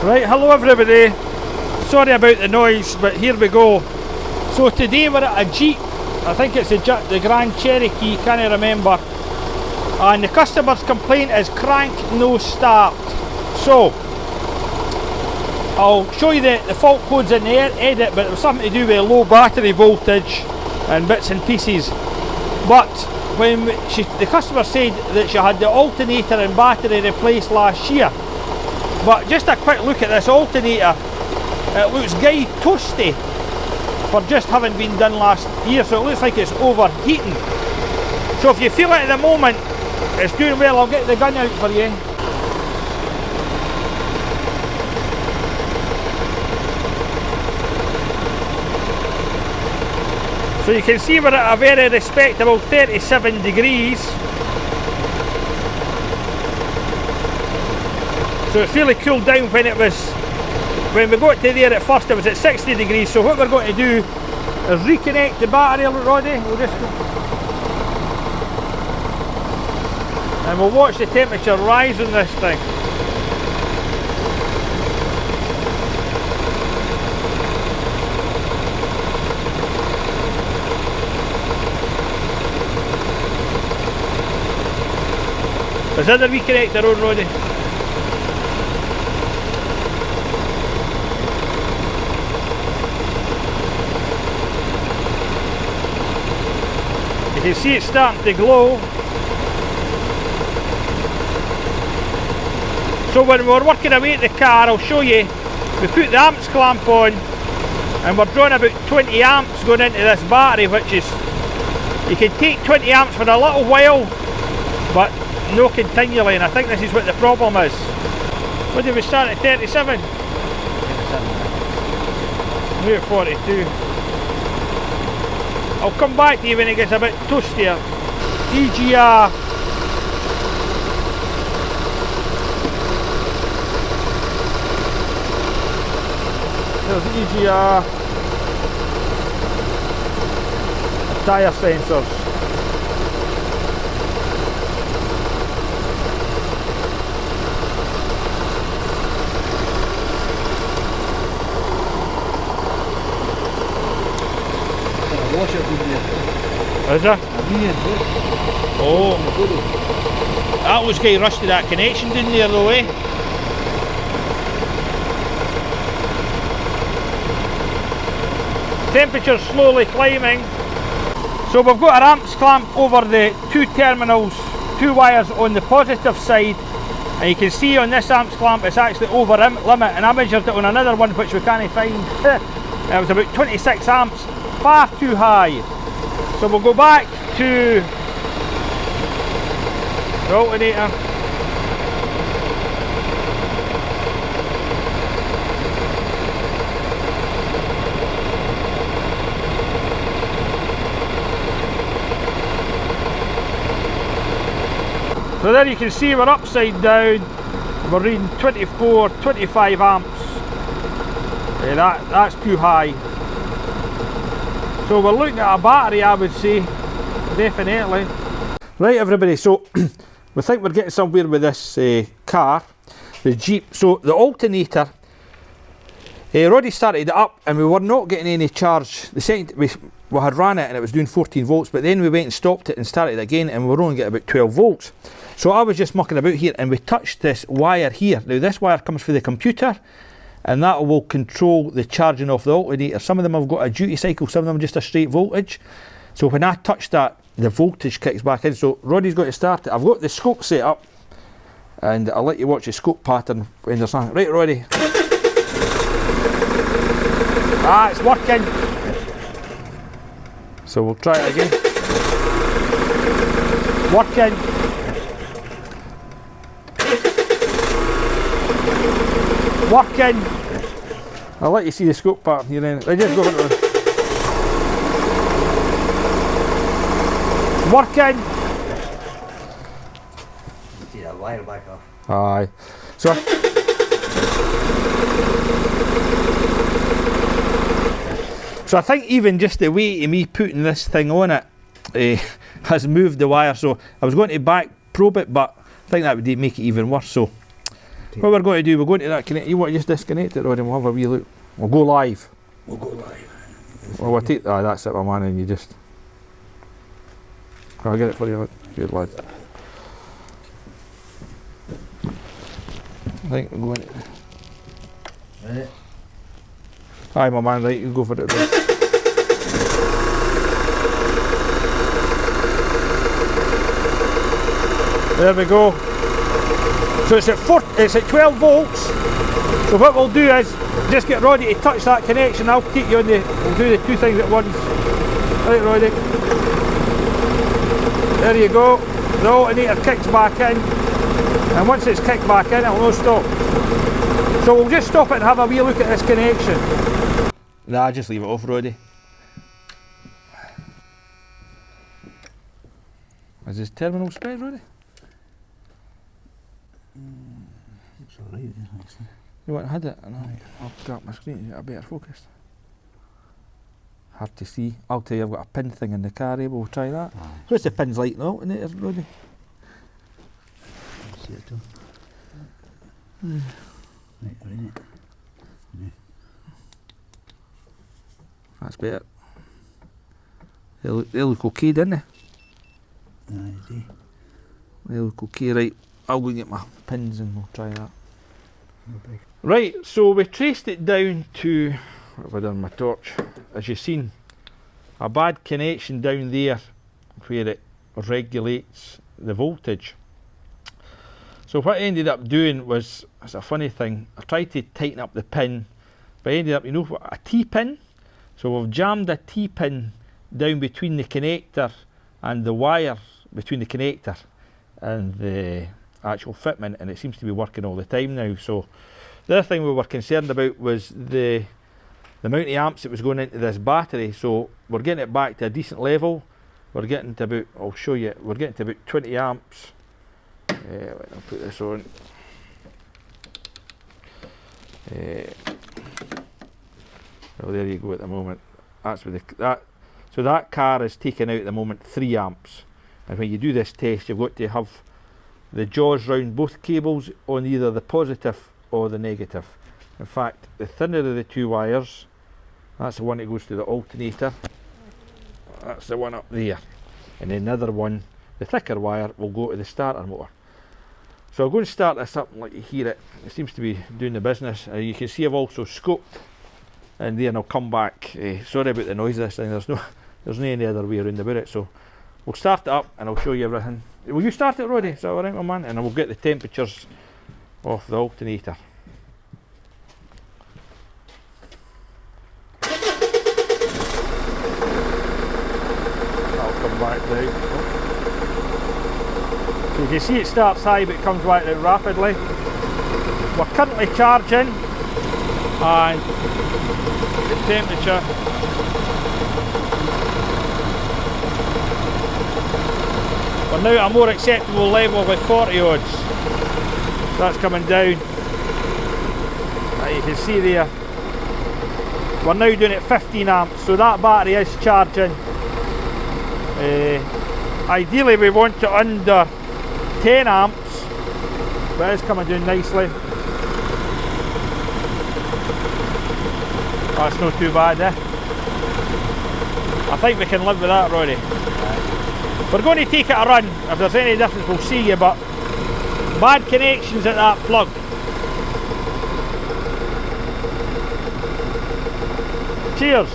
Right, hello everybody. Sorry about the noise, but here we go. So today we're at a Jeep. I think it's the Grand Cherokee, can't I remember. And the customer's complaint is crank no start. So I'll show you the fault codes in the edit, but it was something to do with low battery voltage and bits and pieces. But when the customer said that she had the alternator and battery replaced last year, but just a quick look at this alternator, it looks guy toasty for just having been done last year, so it looks like it's overheating. So if you feel it at the moment it's doing well, I'll get the gun out for you. So you can see we're at a very respectable 37 degrees. So it's really cooled down when we got to there at first it was at 60 degrees. So what we're going to do is reconnect the battery, Roddy. And we'll watch the temperature rise on this thing. Is that the reconnector on, Roddy? You can see it's starting to glow. So when we're working away at the car, I'll show you, we put the amps clamp on and we're drawing about 20 amps going into this battery, which is, you can take 20 amps for a little while, but no continually, and I think this is what the problem is. What did we start at, 37? 37. We're at 42. I'll come back to you when it gets a bit toastier. EGR. There's EGR. Tyre sensors. Is there? Oh, that was getting rusty, that connection down there though, eh? Temperature's slowly climbing. So we've got our amps clamp over the two terminals, two wires on the positive side, and you can see on this amps clamp it's actually over limit, and I measured it on another one which we can't find. It was about 26 amps, far too high. So we'll go back to the alternator. So there you can see we're upside down, we're reading 24, 25 amps. That's too high. So we're looking at a battery, I would say, definitely. Right everybody, so we think we're getting somewhere with this car, the Jeep. So the alternator, Roddy started it up and we were not getting any charge. The second we had ran it and it was doing 14 volts, but then we went and stopped it and started it again and we were only getting about 12 volts. So I was just mucking about here and we touched this wire here. Now this wire comes for the computer, and that will control the charging of the alternator. Some of them have got a duty cycle, some of them are just a straight voltage. So when I touch that, the voltage kicks back in. So Roddy's got to start it. I've got the scope set up, and I'll let you watch the scope pattern when there's something. Right, Roddy. Ah, it's working. So we'll try it again. Working. Working. I'll let you see the scope pattern here then. Just go into it. Working. See that wire back off. Aye. So I think even just the way of me putting this thing on it has moved the wire. So I was going to back probe it, but I think that would make it even worse. So What we're going to do, we're going to that connect. You want to just disconnect it, Roddy, and we'll have a wee look. We'll go live. We'll go live. Well, we'll take. Ah, that's it, my man, and you just. I'll get it for you, good lad. Right, we're going. Right. Aye, my man, right, you go for it. Right. There we go. So it's at 12 volts. So what we'll do is just get Roddy to touch that connection. I'll keep you on we'll do the two things at once. Right, Roddy. There you go. The alternator kicks back in. And once it's kicked back in, it'll no stop. So we'll just stop it and have a wee look at this connection. Nah, just leave it off, Roddy. Is this terminal spread, Roddy? It's alright, actually. You want to hide it? No, I'll drop my screen, get a better focus. Hard to see. I'll tell you, I've got a pin thing in the car, we'll try that. Aye. What's the pins like in the alternator, Roddy? See it too. Right, we're in it. That's better. They look okay, don't they? Aye, see. They look okay, right. I'll go and get my pins and we'll try that. No big. Right, so we traced it down to, what have I done with my torch? As you've seen, a bad connection down there where it regulates the voltage. So what I ended up doing was, it's a funny thing, I tried to tighten up the pin, but I ended up, you know what, a T-pin? So we've jammed a T-pin down between the connector and the wire between the connector and the actual fitment, and it seems to be working all the time now. So the other thing we were concerned about was the amount of amps that was going into this battery. So we're getting it back to a decent level. We're getting to about, I'll show you, we're getting to about 20 amps. I'll put this on. Well, there you go at the moment. That's with so that car is taking out at the moment 3 amps. And when you do this test, you've got to have the jaws round both cables on either the positive or the negative. In fact, the thinner of the 2 wires, that's the one that goes to the alternator. That's the one up there. And then the other one, the thicker wire, will go to the starter motor. So I'm going to start this up and let you hear it. It seems to be doing the business. You can see I've also scoped in there, and I'll come back. Sorry about the noise this thing, there's no any other way around about it. So we'll start it up and I'll show you everything. Will you start it, Roddy? Is that alright, my man? And we'll get the temperatures off the alternator. I'll come back down. So you can see it starts high but it comes back down rapidly. We're currently charging and the temperature we're now at a more acceptable level with 40 odds. That's coming down. You can see there. We're now doing it 15 amps, so that battery is charging. Ideally we want it under 10 amps, but it's coming down nicely. That's not too bad, eh? I think we can live with that, Roddy. We're going to take it a run. If there's any difference, we'll see you, but bad connections at that plug. Cheers.